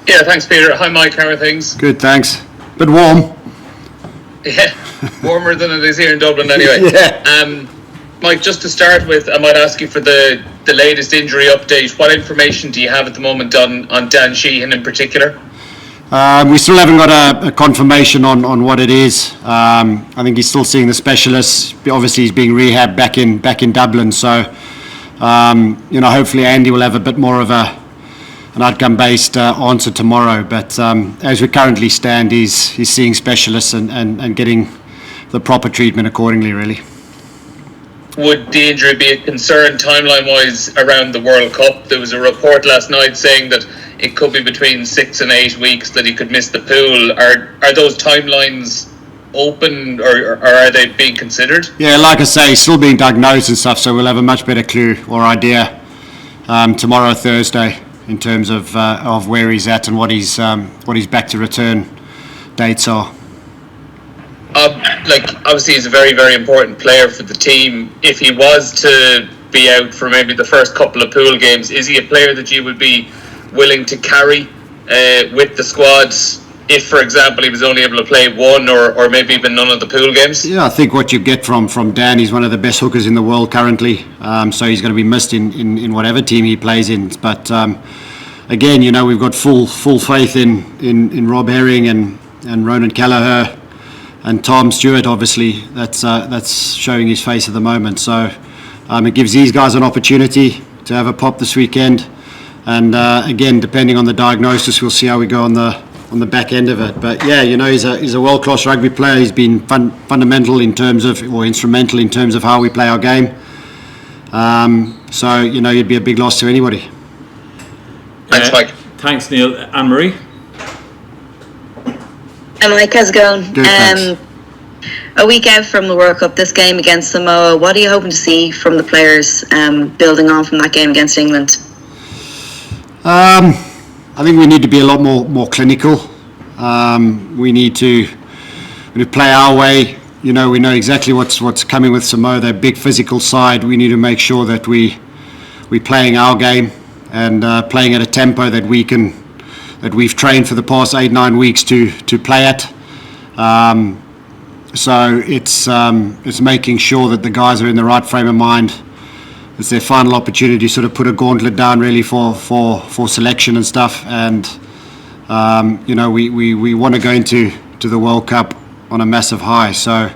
Yeah, thanks, Peter. Hi, Mike. How are things? Good, thanks. Bit warm. Yeah, warmer than it is here in Dublin anyway. Yeah. Mike, just to start with, I might ask you for the latest injury update. What information do you have at the moment on Dan Sheehan in particular? We still haven't got a confirmation on what it is. I think he's still seeing the specialists. Obviously, he's being rehabbed back in Dublin. So, hopefully Andy will have a bit more of an outcome-based answer tomorrow. But as we currently stand, he's seeing specialists and getting the proper treatment accordingly, really. Would the injury be a concern timeline-wise around the World Cup? There was a report last night saying that it could be between 6 and 8 weeks that he could miss the pool. Are those timelines open or are they being considered? Yeah, like I say, he's still being diagnosed and stuff, so we'll have a much better clue or idea tomorrow, Thursday, in terms of where he's at and what his back to return dates are. Obviously he's a very, very important player for the team. If he was to be out for maybe the first couple of pool games, is he a player that you would be willing to carry with the squads if, for example, he was only able to play one or maybe even none of the pool games? Yeah, I think what you get from Dan, he's one of the best hookers in the world currently, so he's going to be missed in whatever team he plays in. But again, we've got full faith in Rob Herring and Ronan Kelleher and Tom Stewart, obviously, that's showing his face at the moment. So it gives these guys an opportunity to have a pop this weekend. And again, depending on the diagnosis, we'll see how we go on the back end of it. But yeah, he's a world-class rugby player. He's been fundamental in terms of, or instrumental in terms of how we play our game. So he'd be a big loss to anybody. Thanks, Mike. Thanks, Neil. Anne-Marie? Hi, Mike. How's it going? Good, thanks. A week out from the World Cup, this game against Samoa, what are you hoping to see from the players building on from that game against England? I think we need to be a lot more clinical. We need to play our way. We know exactly what's coming with Samoa. They're a big physical side. We need to make sure that we're playing our game and playing at a tempo that we've trained for the past 8-9 weeks to play at. So it's making sure that the guys are in the right frame of mind. It's their final opportunity to sort of put a gauntlet down really for selection and stuff. And we want to go into the World Cup on a massive high. So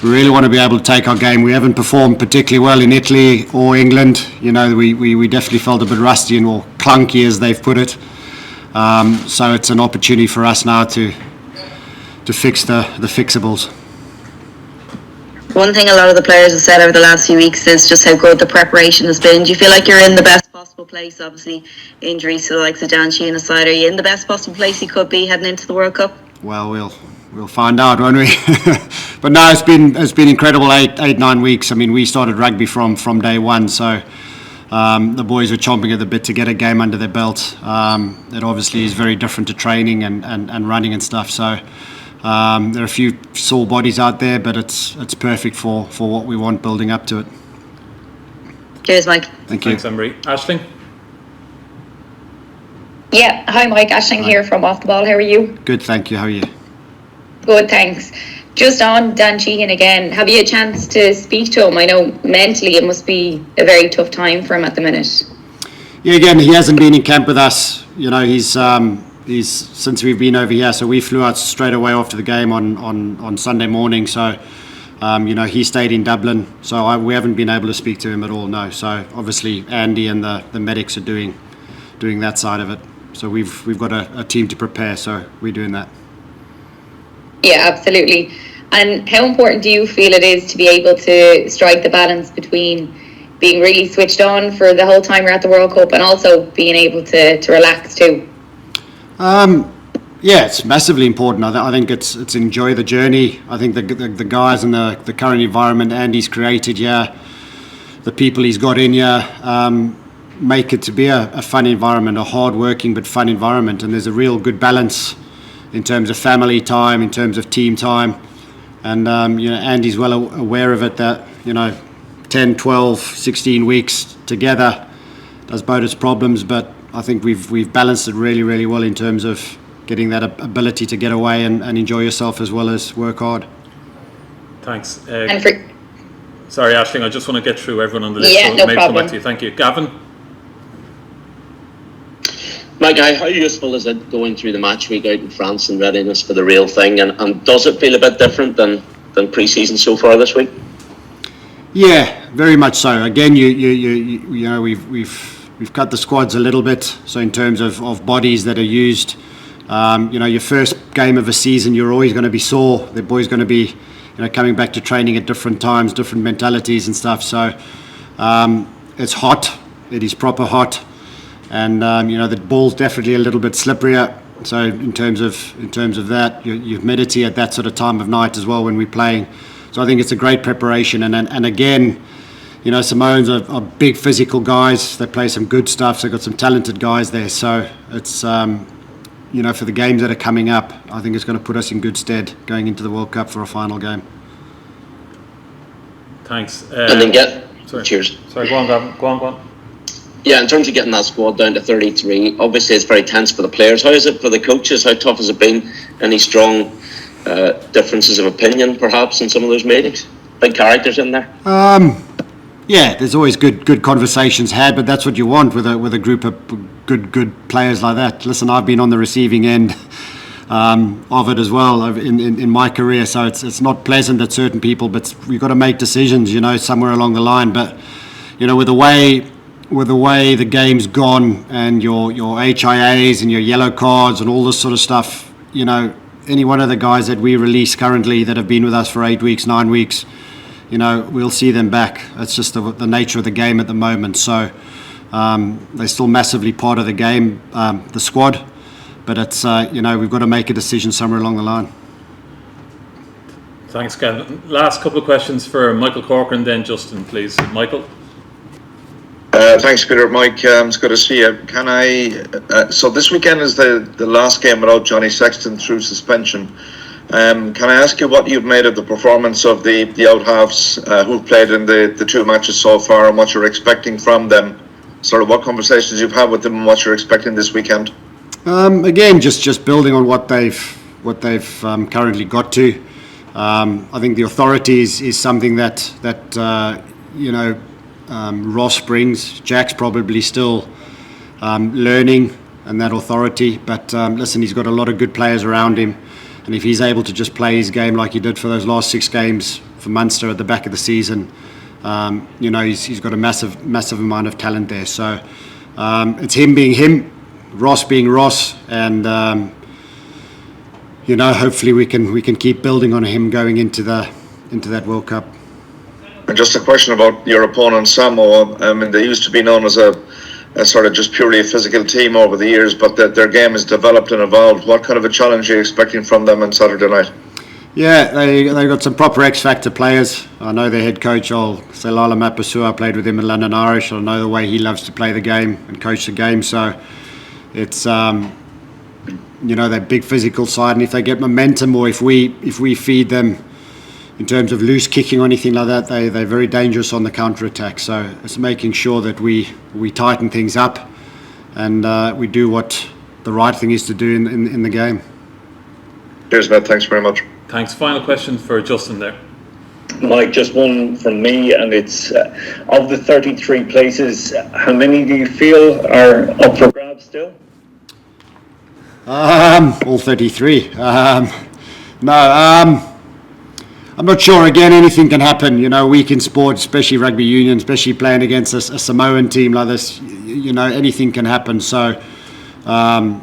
we really want to be able to take our game. We haven't performed particularly well in Italy or England. We definitely felt a bit rusty and or clunky, as they've put it. So it's an opportunity for us now to fix the fixables. One thing a lot of the players have said over the last few weeks is just how good the preparation has been. Do you feel like you're in the best possible place? Obviously, injuries to the likes of Dan Sheehan aside, are you in the best possible place you could be heading into the World Cup? Well, we'll find out, won't we? But no, it's been incredible 8-9 weeks. I mean, we started rugby from day one, so the boys were chomping at the bit to get a game under their belt. It obviously is very different to training and running and stuff. So there are a few sore bodies out there, but it's perfect for what we want building up to it. Cheers, Mike. Thank you. Thanks, Anne-Marie. Aisling? Yeah, hi Mike, Aisling here from Off the Ball. How are you? Good, thank you. How are you? Good, thanks. Just on Dan Sheehan again, have you a chance to speak to him? I know mentally it must be a very tough time for him at the minute. Yeah, again, he hasn't been in camp with us. He's since we've been over here, so we flew out straight away after the game on Sunday morning. So he stayed in Dublin, so we haven't been able to speak to him at all. No, so obviously Andy and the medics are doing that side of it. So we've got a team to prepare, so we're doing that. Yeah, absolutely. And how important do you feel it is to be able to strike the balance between being really switched on for the whole time you're at the World Cup and also being able to relax too? Yeah, it's massively important. I think it's enjoy the journey. I think the guys and the current environment Andy's created here, the people he's got in here, make it to be a fun environment, a hard-working but fun environment. And there's a real good balance in terms of family time, in terms of team time. And, Andy's well aware of it that, 10, 12, 16 weeks together does both its problems, but I think we've balanced it really, really well in terms of getting that ability to get away and enjoy yourself as well as work hard. Thanks. Sorry, Aisling, I just want to get through everyone on the list. Yeah, so no maybe problem. come back to you. Thank you. Gavin? My guy, how useful is it going through the match week out in France and readiness for the real thing? And does it feel a bit different than pre-season so far this week? Yeah, very much so. Again, you know, we've cut the squads a little bit. So in terms of bodies that are used, you know, your first game of a season, you're always going to be sore. The boys going to be, you know, coming back to training at different times, different mentalities and stuff. So it's hot. It is proper hot, and you know, the ball's definitely a little bit slipperier. So in terms of that, your humidity at that sort of time of night as well when we're playing. So I think it's a great preparation, and again, you know, Samoans are big physical guys. They play some good stuff. So they've got some talented guys there. So it's you know, for the games that are coming up, I think it's going to put us in good stead going into the World Cup for a final game. Thanks. And then cheers. Sorry, go on, Gavin. Go on. Yeah, in terms of getting that squad down to 33, obviously it's very tense for the players. How is it for the coaches? How tough has it been? Any strong differences of opinion, perhaps, in some of those meetings? Big characters in there. Yeah, there's always good conversations had, but that's what you want with a group of good players like that. Listen, I've been on the receiving end of it as well in my career, so it's not pleasant at certain people, but we've got to make decisions, you know, somewhere along the line. But you know, with the way the game's gone and your HIAs and your yellow cards and all this sort of stuff, you know, any one of the guys that we release currently that have been with us for 8 weeks, 9 weeks, you know, we'll see them back. It's just the nature of the game at the moment. So they're still massively part of the game, the squad. But it's, you know, we've got to make a decision somewhere along the line. Thanks, Gavin. Last couple of questions for Michael Corcoran, then Justin, please. Michael? Thanks, Peter. Mike, it's good to see you. Can I? So this weekend is the last game without Johnny Sexton through suspension. Can I ask you what you've made of the performance of the out halves who've played in the 2 matches so far, and what you're expecting from them? Sort of what conversations you've had with them and what you're expecting this weekend? Again, just building on what they've currently got to. I think the authority is something that you know, Ross brings. Jack's probably still learning and that authority, but listen, he's got a lot of good players around him, and if he's able to just play his game like he did for those last 6 games for Munster at the back of the season, you know, he's got a massive amount of talent there. So it's him being him, Ross being Ross, and you know, hopefully we can keep building on him going into that World Cup. And just a question about your opponent Samoa. I mean, they used to be known as a sort of just purely a physical team over the years, but their game has developed and evolved. What kind of a challenge are you expecting from them on Saturday night? Yeah, they got some proper X-Factor players. I know their head coach, Lala Mapasua, I played with him in London Irish. I know the way he loves to play the game and coach the game. So it's, you know, that big physical side. And if they get momentum, or if we feed them in terms of loose kicking or anything like that, they're very dangerous on the counter-attack. So it's making sure that we tighten things up and we do what the right thing is to do in the game. Cheers, Matt. Thanks very much. Thanks. Final question for Justin there. Mike, just one from me, and it's of the 33 places, how many do you feel are up for grabs still? All 33. No, I'm not sure. Again, anything can happen. You know, week in sport, especially rugby union, especially playing against a Samoan team like this, you know, anything can happen. So,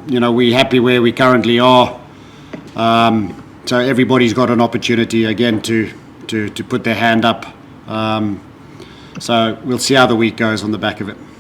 you know, we're happy where we currently are. So everybody's got an opportunity again to put their hand up. So we'll see how the week goes on the back of it.